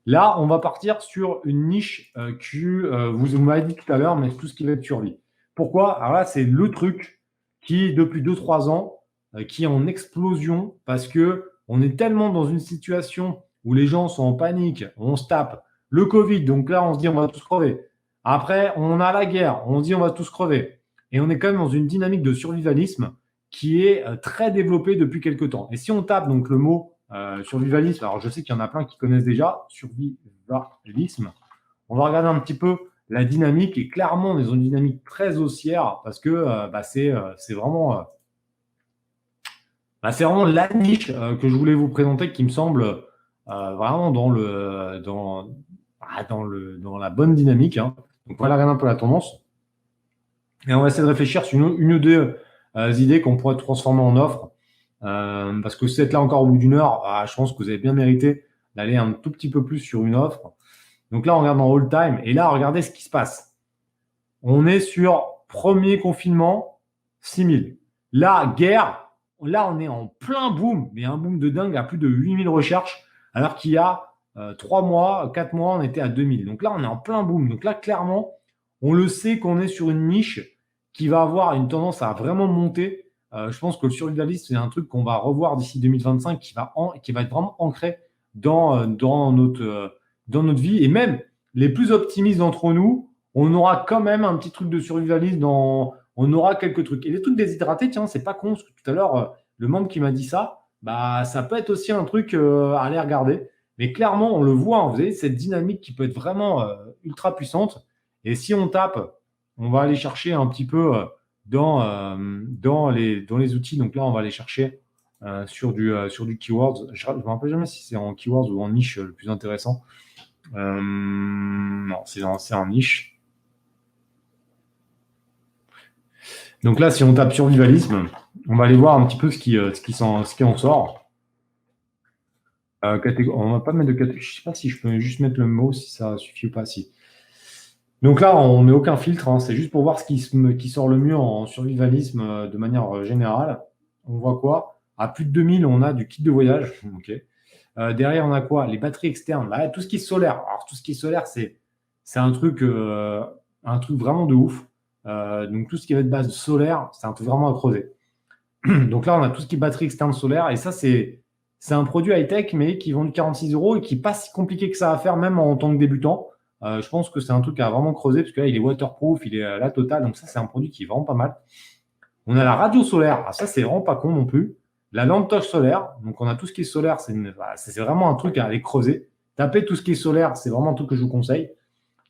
Là, on va partir sur une niche que vous m'avez dit tout à l'heure, mais tout ce qui va être survie. Pourquoi? Alors là, c'est le truc qui, depuis 2 3 ans, qui est en explosion parce que on est tellement dans une situation où les gens sont en panique, on se tape le Covid, donc là, on se dit on va tous crever. Après, on a la guerre, on se dit on va tous crever. Et on est quand même dans une dynamique de survivalisme qui est très développée depuis quelques temps. Et si on tape donc le mot survivalisme, alors je sais qu'il y en a plein qui connaissent déjà, survivalisme, on va regarder un petit peu la dynamique, et clairement on est dans une dynamique très haussière parce que c'est vraiment la niche que je voulais vous présenter qui me semble vraiment dans la bonne dynamique, hein. Donc voilà, regarder un peu la tendance. Et on va essayer de réfléchir sur une ou deux idées qu'on pourrait transformer en offre. Parce que si vous êtes là encore au bout d'une heure, je pense que vous avez bien mérité d'aller un tout petit peu plus sur une offre. Donc là, on regarde en all time. Et là, regardez ce qui se passe. On est sur premier confinement, 6000. Là, guerre. Là, on est en plein boom, mais un boom de dingue à plus de 8000 recherches, alors qu'il y a 3 mois, 4 mois, on était à 2000. Donc là, on est en plein boom. Donc là, clairement, on le sait qu'on est sur une niche qui va avoir une tendance à vraiment monter. Je pense que le survivalisme, c'est un truc qu'on va revoir d'ici 2025 qui va être vraiment ancré dans notre vie. Et même les plus optimistes d'entre nous, on aura quand même un petit truc de survivalisme on aura quelques trucs. Et les trucs déshydratés, tiens, c'est pas con, parce que tout à l'heure, le membre qui m'a dit ça, bah, ça peut être aussi un truc à aller regarder. Mais clairement, on le voit, hein, vous avez cette dynamique qui peut être vraiment ultra puissante. Et si on tape, on va aller chercher un petit peu dans les outils. Donc là, on va aller chercher sur du keywords. Je ne me rappelle jamais si c'est en keywords ou en niche le plus intéressant. Non, c'est en niche. Donc là, si on tape survivalisme, on va aller voir un petit peu ce qui en sort. On va pas mettre de catégorie. Je ne sais pas si je peux juste mettre le mot, si ça suffit ou pas. Si. Donc là, on met aucun filtre, hein, c'est juste pour voir ce qui sort le mieux en survivalisme de manière générale. On voit quoi? À plus de 2000, on a du kit de voyage. Okay. Derrière, on a quoi? Les batteries externes. Là, tout ce qui est solaire. Alors, tout ce qui est solaire, c'est un truc vraiment de ouf. Donc, tout ce qui va être base solaire, c'est un truc vraiment à creuser. Donc là, on a tout ce qui est batterie externe solaire. Et ça, c'est un produit high-tech, mais qui vend de 46 € et qui n'est pas si compliqué que ça à faire, même en tant que débutant. Je pense que c'est un truc à vraiment creuser, parce que là, il est waterproof, il est la totale. Donc ça, c'est un produit qui est vraiment pas mal. On a la radio solaire. Ah, ça, c'est vraiment pas con non plus. La lampe torche solaire. Donc, on a tout ce qui est solaire. C'est vraiment un truc à aller creuser. Taper tout ce qui est solaire, c'est vraiment un truc que je vous conseille.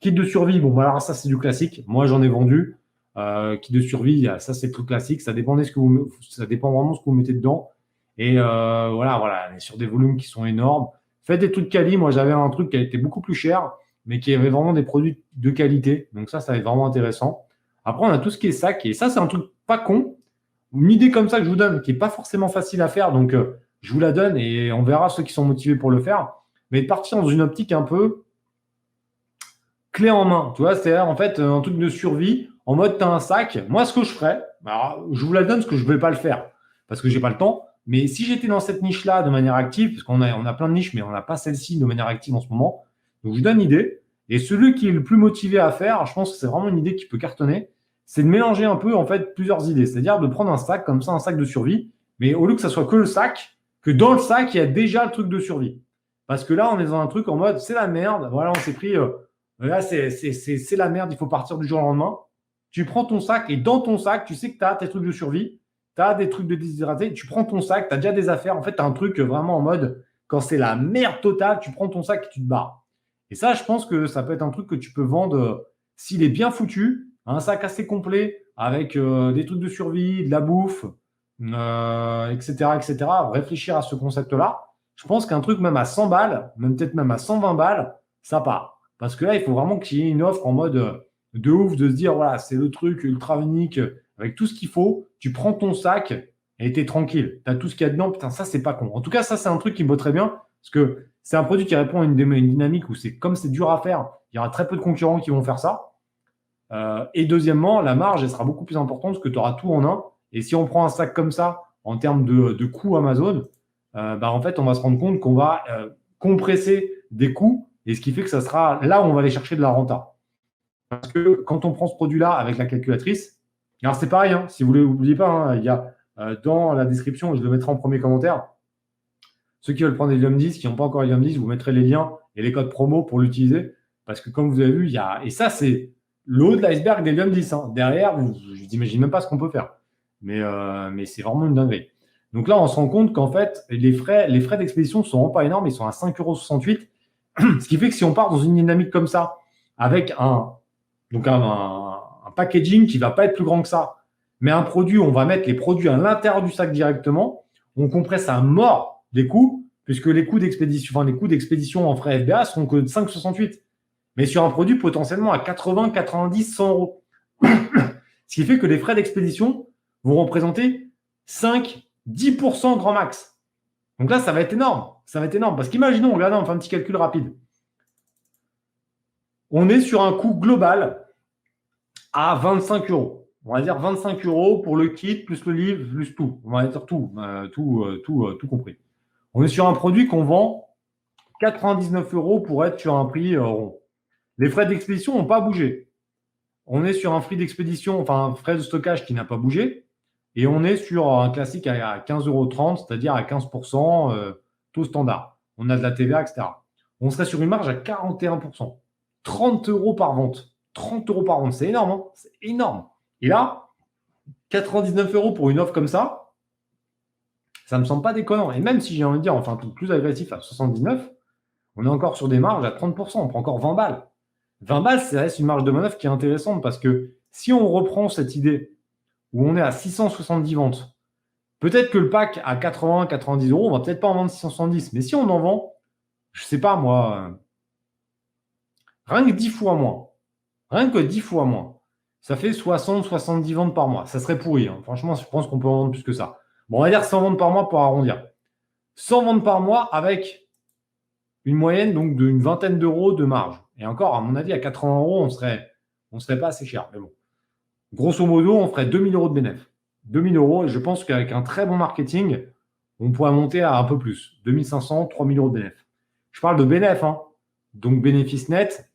Kit de survie. Bon, alors ça, c'est du classique. Moi, j'en ai vendu. Kit de survie, ça, c'est tout classique. Ça dépend vraiment de ce que vous mettez dedans. Et voilà, on est sur des volumes qui sont énormes. Faites des trucs quali. Moi, j'avais un truc qui a été beaucoup plus cher, mais qui avait vraiment des produits de qualité. Donc ça va être vraiment intéressant. Après, on a tout ce qui est sac. Et ça, c'est un truc pas con. Une idée comme ça que je vous donne, qui n'est pas forcément facile à faire. Donc, je vous la donne et on verra ceux qui sont motivés pour le faire. Mais de partir dans une optique un peu clé en main. Tu vois, c'est-à-dire en fait un truc de survie. En mode, tu as un sac. Moi, ce que je ferais, alors, je vous la donne parce que je ne vais pas le faire. Parce que j'ai pas le temps. Mais si j'étais dans cette niche-là de manière active, parce qu'on a plein de niches, mais on n'a pas celle-ci de manière active en ce moment. Donc, je vous donne une idée. Et celui qui est le plus motivé à faire, je pense que c'est vraiment une idée qui peut cartonner, c'est de mélanger un peu en fait plusieurs idées. C'est-à-dire de prendre un sac comme ça, un sac de survie, mais au lieu que ça soit que le sac, que dans le sac, il y a déjà le truc de survie. Parce que là, on est dans un truc en mode, c'est la merde. Voilà, on s'est pris, là, c'est la merde, il faut partir du jour au lendemain. Tu prends ton sac et dans ton sac, tu sais que tu as tes trucs de survie, tu as des trucs de déshydraté, tu prends ton sac, tu as déjà des affaires. En fait, tu as un truc vraiment en mode, quand c'est la merde totale, tu prends ton sac et tu te barres. Et ça, je pense que ça peut être un truc que tu peux vendre s'il est bien foutu, un sac assez complet avec des trucs de survie, de la bouffe, etc., etc. Réfléchir à ce concept-là. Je pense qu'un truc même à 100 balles, même peut-être même à 120 balles, ça part. Parce que là, il faut vraiment qu'il y ait une offre en mode de ouf, de se dire, voilà, c'est le truc ultra unique, avec tout ce qu'il faut. Tu prends ton sac et t'es tranquille. Tu as tout ce qu'il y a dedans. Putain, ça, c'est pas con. En tout cas, ça, c'est un truc qui me vaut très bien. Parce que c'est un produit qui répond à une dynamique où comme c'est dur à faire, il y aura très peu de concurrents qui vont faire ça. Et deuxièmement, la marge, elle sera beaucoup plus importante parce que tu auras tout en un. Et si on prend un sac comme ça, en termes de coûts Amazon, en fait, on va se rendre compte qu'on va compresser des coûts Et ce qui fait que ça sera là où on va aller chercher de la renta. Parce que quand on prend ce produit-là avec la calculatrice, alors c'est pareil, hein, si vous ne l'oubliez pas, hein, il y a dans la description, je le mettrai en premier commentaire, ceux qui veulent prendre Helium 10, qui n'ont pas encore Helium 10, vous mettrez les liens et les codes promo pour l'utiliser. Parce que comme vous avez vu, il y a. Et ça, c'est le haut de l'iceberg d'Helium 10. Hein. Derrière, je n'imagine même pas ce qu'on peut faire. Mais c'est vraiment une dinguerie. Donc là, on se rend compte qu'en fait, les frais d'expédition ne sont vraiment pas énormes, ils sont à 5,68 €. Ce qui fait que si on part dans une dynamique comme ça, avec un packaging qui ne va pas être plus grand que ça, mais un produit où on va mettre les produits à l'intérieur du sac directement, on compresse à mort les coûts, puisque les coûts d'expédition en frais FBA seront que de 5,68 €. Mais sur un produit potentiellement à 80, 90, 100 €. Ce qui fait que les frais d'expédition vont représenter 5, 10% grand max. Donc là, ça va être énorme. Ça va être énorme. Parce qu'imaginons, regardez, on fait un petit calcul rapide. On est sur un coût global à 25 €. On va dire 25 € pour le kit, plus le livre, plus tout. On va dire tout compris. On est sur un produit qu'on vend 99 € pour être sur un prix rond. Les frais d'expédition n'ont pas bougé. On est sur un frais d'expédition, enfin un frais de stockage qui n'a pas bougé. Et on est sur un classique à 15,30 €, c'est-à-dire à 15% taux standard. On a de la TVA, etc. On serait sur une marge à 41%. 30 € par vente. 30 € par vente, c'est énorme. Hein, c'est énorme. Et là, 99 € pour une offre comme ça ne me semble pas déconnant. Et même si j'ai envie de dire, enfin, tout plus agressif à 79, on est encore sur des marges à 30%. On prend encore 20 balles. 20 balles, ça reste une marge de manœuvre qui est intéressante parce que si on reprend cette idée où on est à 670 ventes, peut-être que le pack à 80, 90 €, on va peut-être pas en vendre 670. Mais si on en vend, je ne sais pas moi, rien que 10 fois moins, rien que 10 fois moins, ça fait 60, 70 ventes par mois. Ça serait pourri. Hein. Franchement, je pense qu'on peut en vendre plus que ça. Bon, on va dire 100 ventes par mois pour arrondir. 100 ventes par mois avec une moyenne donc d'une vingtaine d'euros de marge. Et encore, à mon avis, à 80 €, on serait pas assez cher. Mais bon, grosso modo, on ferait 2000 € de bénéfice. 2000 €, et je pense qu'avec un très bon marketing, on pourrait monter à un peu plus. 2500, 3000 € de bénéfice. Je parle de bénéfice, hein. Donc bénéfice net,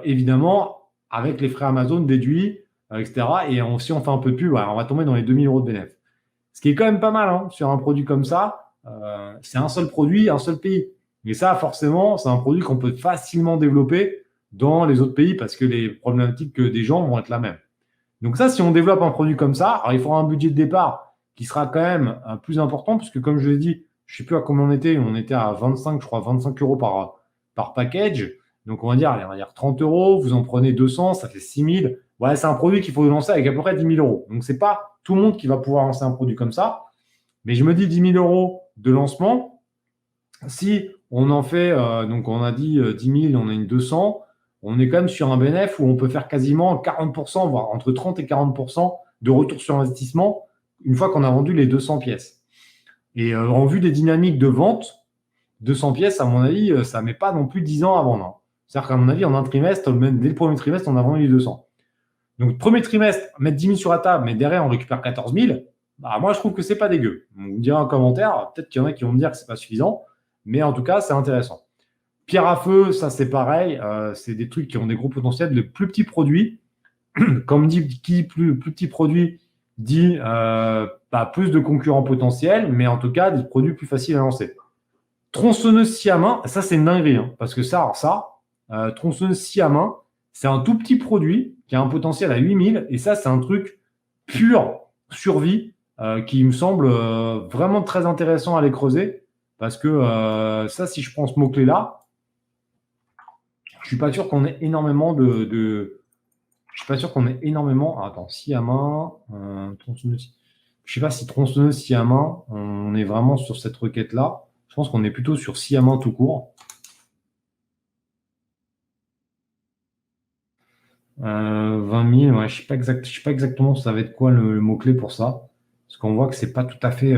évidemment, avec les frais Amazon déduits, etc. Et si on fait un peu de pub, on va tomber dans les 2000 € de bénéfice. Ce qui est quand même pas mal hein, sur un produit comme ça. C'est un seul produit, un seul pays. Et ça, forcément, c'est un produit qu'on peut facilement développer dans les autres pays parce que les problématiques des gens vont être la même. Donc ça, si on développe un produit comme ça, alors il faudra un budget de départ qui sera quand même plus important puisque comme je l'ai dit, je ne sais plus à combien on était à 25, je crois 25 € par package. Donc on va dire 30 €, vous en prenez 200, ça fait 6 000. Ouais, c'est un produit qu'il faut lancer avec à peu près 10 000 €. Donc ce n'est pas tout le monde qui va pouvoir lancer un produit comme ça. Mais je me dis 10 000 € de lancement. Si on en fait, donc on a dit 10 000, on a une 200, on est quand même sur un bénéfice où on peut faire quasiment 40%, voire entre 30 et 40% de retour sur investissement une fois qu'on a vendu les 200 pièces. Et en vue des dynamiques de vente, 200 pièces, à mon avis, ça ne met pas non plus 10 ans à vendre. Hein. C'est-à-dire qu'à mon avis, en un trimestre, même dès le premier trimestre, on a vendu les 200. Donc, premier trimestre, mettre 10 000 sur la table, mais derrière, on récupère 14 000. Bah, moi, je trouve que c'est pas dégueu. On vous dira en commentaire, peut-être qu'il y en a qui vont me dire que c'est pas suffisant, mais en tout cas, c'est intéressant. Pierre à feu, ça c'est pareil, c'est des trucs qui ont des gros potentiels. Le plus petit produit, comme dit qui plus petit produit dit plus de concurrents potentiels, mais en tout cas des produits plus faciles à lancer. Tronçonneuse scie à main, ça c'est une dinguerie, hein, parce que tronçonneuse scie à main, c'est un tout petit produit qui a un potentiel à 8000, et ça c'est un truc pur survie qui me semble vraiment très intéressant à aller creuser, parce que ça, si je prends ce mot-clé-là, je suis pas sûr qu'on ait énormément je suis pas sûr qu'on ait énormément. Attends, scie à main, tronçonneuse. Je sais pas si tronçonneuse scie à main, on est vraiment sur cette requête-là. Je pense qu'on est plutôt sur scie à main tout court. 20 000, ouais, je sais pas exactement ça va être quoi le mot-clé pour ça. Parce qu'on voit que c'est pas tout à fait.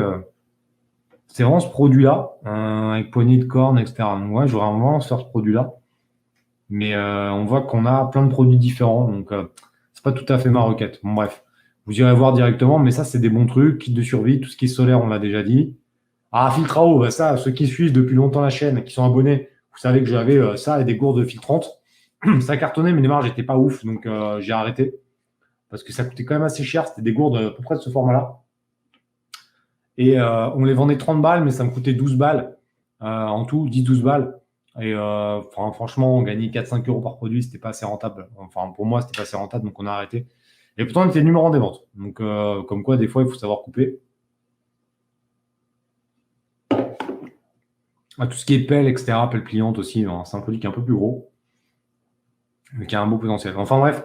C'est vraiment ce produit-là, avec poignée de cornes, etc. Donc ouais, j'aurais vraiment faire ce produit-là. Mais on voit qu'on a plein de produits différents, donc c'est pas tout à fait ma requête. Bon, bref, vous irez voir directement, mais ça, c'est des bons trucs. Kit de survie, tout ce qui est solaire, on l'a déjà dit. Ah, filtre à eau, ça, ceux qui suivent depuis longtemps la chaîne, qui sont abonnés, Vous savez que j'avais ça et des gourdes filtrantes. Ça cartonnait, mais les marges n'étaient pas ouf, donc j'ai arrêté. Parce que ça coûtait quand même assez cher. C'était des gourdes à peu près de ce format-là. Et on les vendait 30 balles, mais ça me coûtait 12 balles en tout, 10-12 balles. Et franchement, on gagnait 4-5 euros par produit, c'était pas assez rentable. Enfin, pour moi, c'était pas assez rentable, donc on a arrêté. Et pourtant, on était numéro 1 des ventes. Donc, comme quoi, des fois, il faut savoir couper. Tout ce qui est pelle, etc., pelle pliante aussi, hein, c'est un produit qui est un peu plus gros, mais qui a un beau potentiel. Enfin bref,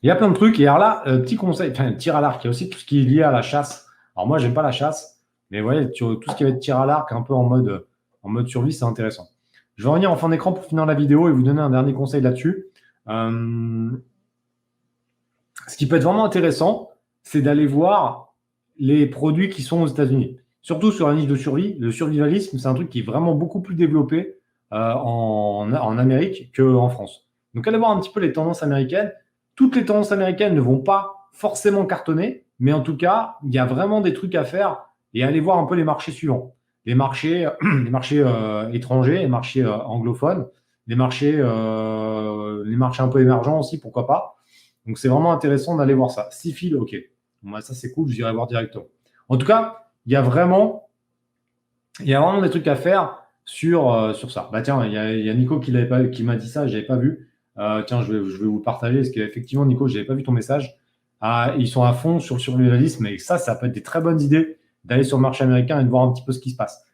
il y a plein de trucs. Et alors là, petit conseil, enfin, tir à l'arc, il y a aussi tout ce qui est lié à la chasse. Alors moi, j'aime pas la chasse, mais vous voyez, tout ce qui va être tir à l'arc, un peu en mode survie, c'est intéressant. Je vais revenir en fin d'écran pour finir la vidéo et vous donner un dernier conseil là-dessus. Ce qui peut être vraiment intéressant, c'est d'aller voir les produits qui sont aux États-Unis. Surtout sur la niche de survie. Le survivalisme, c'est un truc qui est vraiment beaucoup plus développé en Amérique qu'en France. Donc, allez voir un petit peu les tendances américaines. Toutes les tendances américaines ne vont pas forcément cartonner, mais en tout cas, il y a vraiment des trucs à faire et allez voir un peu les marchés suivants. Les marchés étrangers, les marchés anglophones, les marchés un peu émergents aussi, pourquoi pas. Donc, c'est vraiment intéressant d'aller voir ça. 6 fils, ok. Bon, bah, ça, c'est cool, j'irai voir directement. En tout cas, il y a vraiment des trucs à faire sur ça. Bah, tiens, il y a Nico qui m'a dit ça, je n'avais pas vu. Tiens, je vais vous le partager, parce qu'effectivement, Nico, je n'avais pas vu ton message. Ils sont à fond sur le survivalisme, et ça peut être des très bonnes idées d'aller sur le marché américain et de voir un petit peu ce qui se passe.